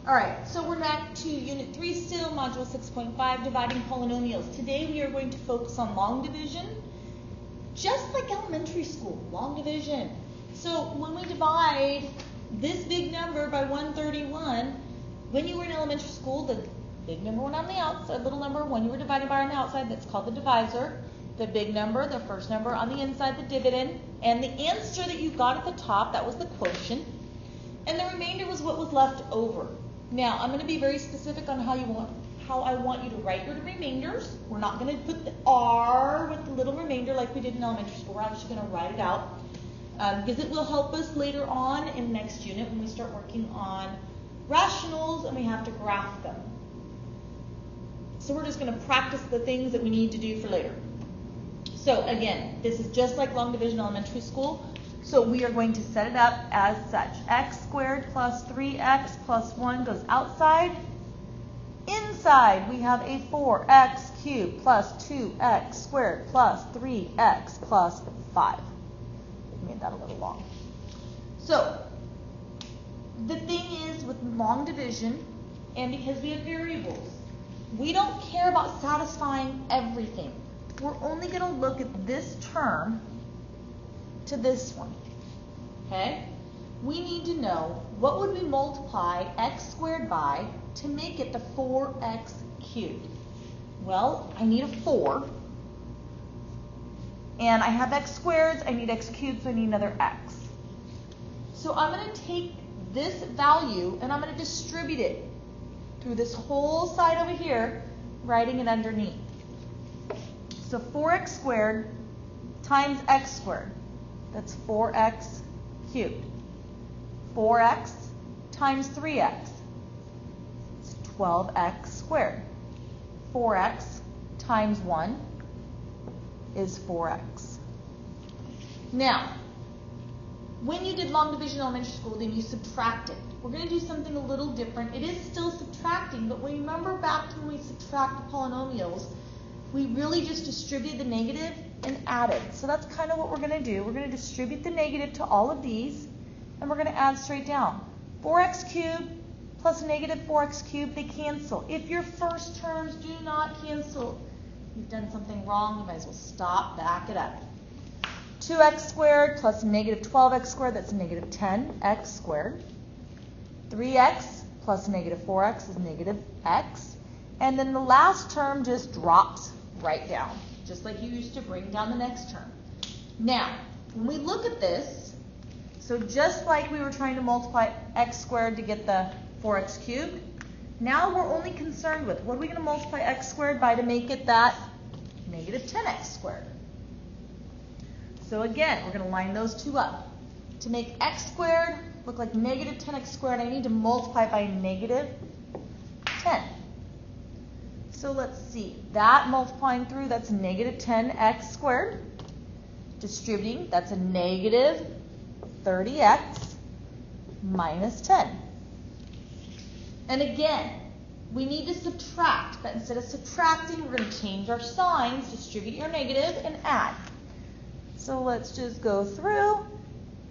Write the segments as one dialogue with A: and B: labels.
A: All right, so we're back to Unit 3 still, Module 6.5, dividing polynomials. Today we are going to focus on long division, just like elementary school, long division. So when we divide this big number by 131, when you were in elementary school, the big number went on the outside, little number, when you were dividing by on the outside, that's called the divisor. The big number, the first number on the inside, the dividend, and the answer that you got at the top, that was the quotient, and the remainder was what was left over. Now, I'm going to be very specific on how I want you to write your remainders. We're not going to put the R with the little remainder like we did in elementary school. We're actually going to write it out because it will help us later on in the next unit when we start working on rationals and we have to graph them. So we're just going to practice the things that we need to do for later. So again, this is just like long division elementary school. So we are going to set it up as such. X squared plus 3x plus 1 goes outside. Inside, we have a 4x cubed plus 2x squared plus 3x plus 5. I made that a little long. So the thing is with long division, and because we have variables, we don't care about satisfying everything. We're only going to look at this term to this one, okay? We need to know what would we multiply x squared by to make it the 4x cubed. Well, I need a 4, and I have x squareds, I need x cubed, so I need another x. So I'm going to take this value and I'm going to distribute it through this whole side over here, writing it underneath. So 4x squared times x squared. That's 4x cubed. 4x times 3x. It's 12x squared. 4x times 1 is 4x. Now, when you did long division in elementary school, then you subtracted. We're going to do something a little different. It is still subtracting, but remember back to when we subtract polynomials, we really just distributed the negative and added. So that's kind of what we're going to do. We're going to distribute the negative to all of these, and we're going to add straight down. 4x cubed plus negative 4x cubed, they cancel. If your first terms do not cancel, you've done something wrong. You might as well stop, back it up. 2x squared plus negative 12x squared, that's negative 10x squared. 3x plus negative 4x is negative x. And then the last term just drops right down, just like you used to bring down the next term. Now, when we look at this, so just like we were trying to multiply x squared to get the 4x cubed, now we're only concerned with what are we going to multiply x squared by to make it that negative 10x squared. So again, we're going to line those two up. To make x squared look like negative 10x squared, I need to multiply by negative 10. So let's see, that multiplying through, that's negative 10x squared. Distributing, that's a negative 30x minus 10. And again, we need to subtract, but instead of subtracting, we're going to change our signs, distribute your negative, and add. So let's just go through.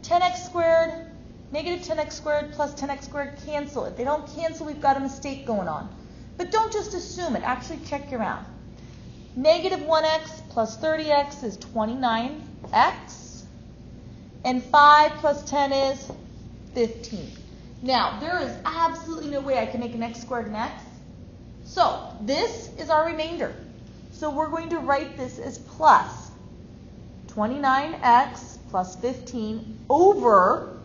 A: 10x squared, negative 10x squared plus 10x squared cancel. If they don't cancel, we've got a mistake going on. But don't just assume it. Actually check your math. Negative 1x plus 30x is 29x. And 5 plus 10 is 15. Now, there is absolutely no way I can make an x squared an x. So, this is our remainder. So, we're going to write this as plus 29x plus 15 over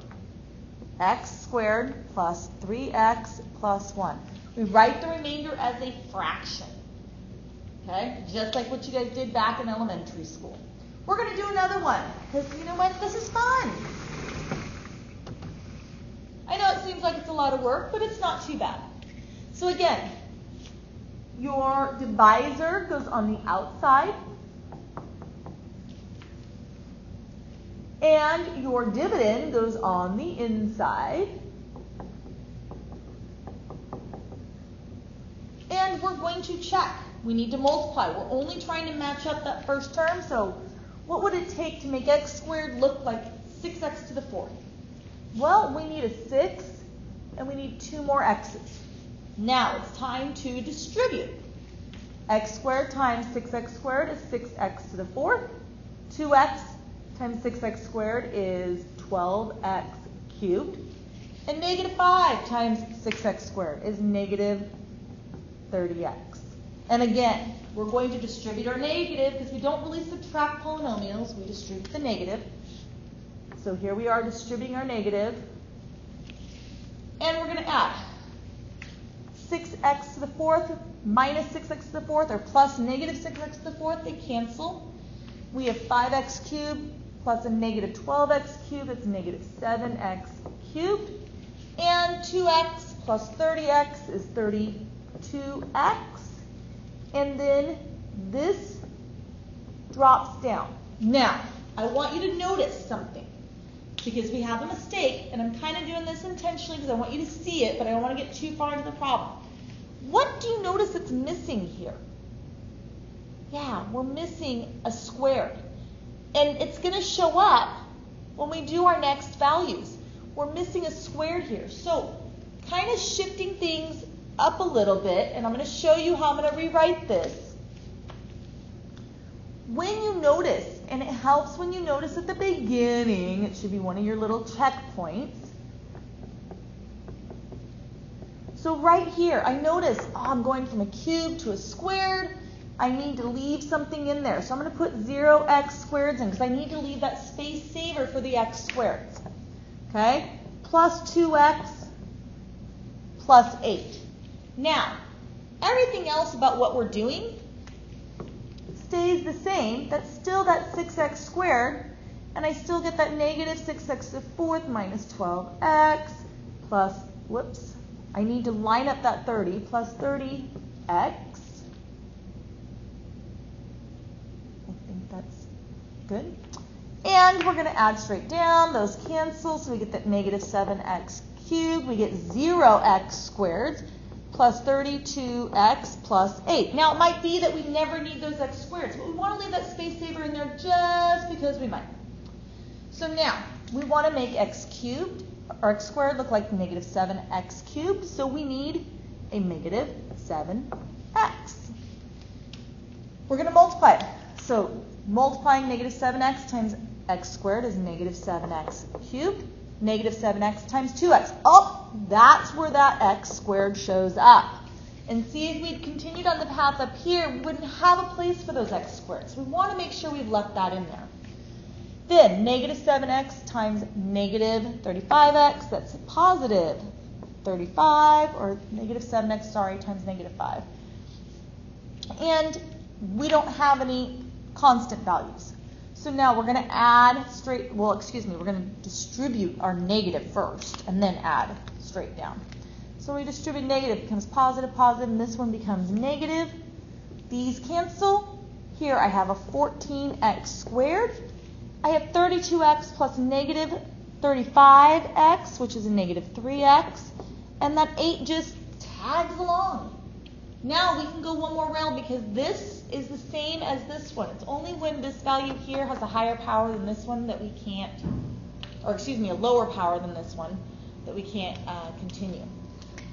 A: x squared plus 3x plus 1. We write the remainder as a fraction, okay? Just like what you guys did back in elementary school. We're going to do another one, because you know what? This is fun. I know it seems like it's a lot of work, but it's not too bad. So again, your divisor goes on the outside, and your dividend goes on the inside. And we're going to check. We need to multiply. We're only trying to match up that first term. So what would it take to make x squared look like 6x to the 4th? Well, we need a 6 and we need 2 more x's. Now it's time to distribute. X squared times 6x squared is 6x to the 4th. 2x times 6x squared is 12x cubed. And negative 5 times 6x squared is negative 30x. And again, we're going to distribute our negative because we don't really subtract polynomials. We distribute the negative. So here we are distributing our negative. And we're going to add 6x to the 4th minus 6x to the 4th, or plus negative 6x to the 4th. They cancel. We have 5x cubed plus a negative 12x cubed. It's negative 7x cubed. And 2x plus 30x is 32x. And then this drops down. Now, I want you to notice something, because we have a mistake, and I'm kind of doing this intentionally because I want you to see it, but I don't want to get too far into the problem. What do you notice that's missing here? Yeah, we're missing a squared. And it's going to show up when we do our next values. We're missing a squared here. So, kind of shifting things up a little bit, and I'm going to show you how I'm going to rewrite this. When you notice, and it helps when you notice at the beginning, it should be one of your little checkpoints. So right here, I notice, I'm going from a cube to a squared. I need to leave something in there. So I'm going to put 0x squareds in because I need to leave that space saver for the x squareds. Okay? Plus 2x plus 8. Now, everything else about what we're doing stays the same. That's still that 6x squared, and I still get that negative 6x to the 4th minus 12x plus, whoops, I need to line up that 30 plus 30x. I think that's good. And we're going to add straight down. Those cancel, so we get that negative 7x cubed. We get 0x squared plus 32x plus 8. Now, it might be that we never need those x squareds, but we want to leave that space saver in there just because we might. So now, we want to make x cubed, or x squared, look like negative 7x cubed, so we need a negative 7x. We're going to multiply it. So, multiplying negative 7x times x squared is negative 7x cubed. Negative 7x times 2x. Oh, that's where that x squared shows up. And see, if we'd continued on the path up here, we wouldn't have a place for those x squareds. We want to make sure we've left that in there. Then, negative 7x times negative 35x, that's a positive 35, or negative 7x, sorry, times negative 5. And we don't have any constant values. So now we're going to add we're going to distribute our negative first and then add straight down. So we distribute negative, becomes positive, positive, and this one becomes negative. These cancel. Here I have a 14x squared. I have 32x plus negative 35x, which is a negative 3x, and that 8 just tags along. Now we can go one more round because this is the same as this one. It's only when this value here has a higher power than this one that we can't, or excuse me, a lower power than this one that we can't continue.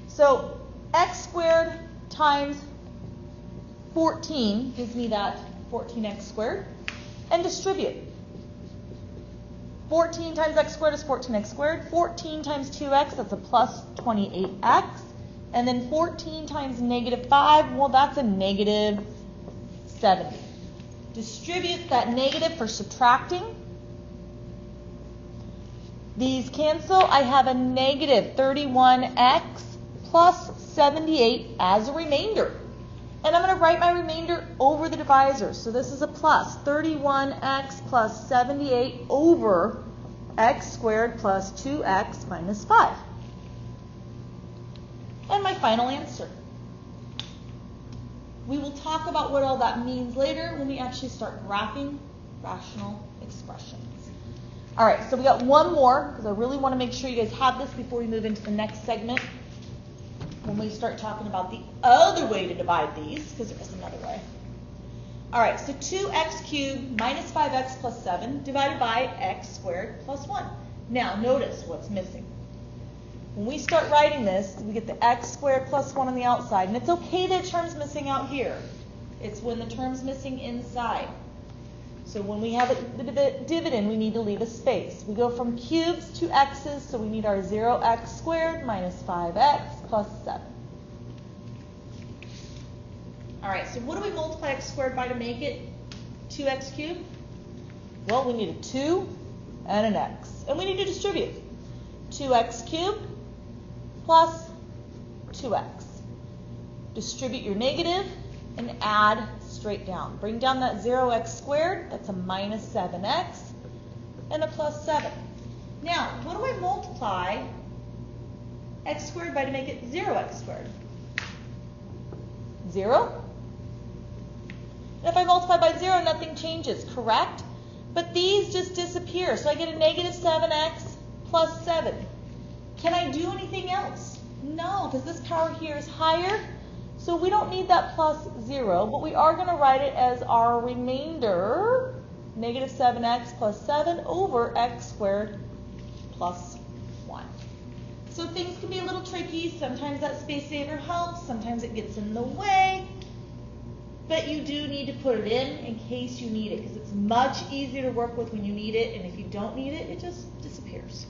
A: So x squared times 14 gives me that 14x squared, and distribute. 14 times x squared is 14x squared. 14 times 2x, that's a plus 28x. And then 14 times negative 5, well, that's a negative 70. Distribute that negative for subtracting. These cancel. I have a negative 31x plus 78 as a remainder. And I'm going to write my remainder over the divisor. So this is a plus 31x plus 78 over x squared plus 2x minus 5. And my final answer. We will talk about what all that means later when we actually start graphing rational expressions. All right, so we got one more because I really want to make sure you guys have this before we move into the next segment when we start talking about the other way to divide these, because there is another way. All right, so 2x cubed minus 5x plus 7 divided by x squared plus 1. Now, notice what's missing. When we start writing this, we get the x squared plus 1 on the outside. And it's okay that term's missing out here. It's when the term's missing inside. So when we have the dividend, we need to leave a space. We go from cubes to x's, so we need our 0x squared minus 5x plus 7. All right, so what do we multiply x squared by to make it 2x cubed? Well, we need a 2 and an x. And we need to distribute. 2x cubed plus 2x. Distribute your negative and add straight down. Bring down that 0x squared, that's a minus 7x, and a plus 7. Now, what do I multiply x squared by to make it 0x squared? 0. And if I multiply by 0, nothing changes, correct? But these just disappear, so I get a negative 7x plus 7. Can I do anything else? No, because this power here is higher. So we don't need that plus 0, but we are going to write it as our remainder, negative 7x plus 7 over x squared plus 1. So things can be a little tricky. Sometimes that space saver helps. Sometimes it gets in the way. But you do need to put it in case you need it, because it's much easier to work with when you need it, and if you don't need it, it just disappears.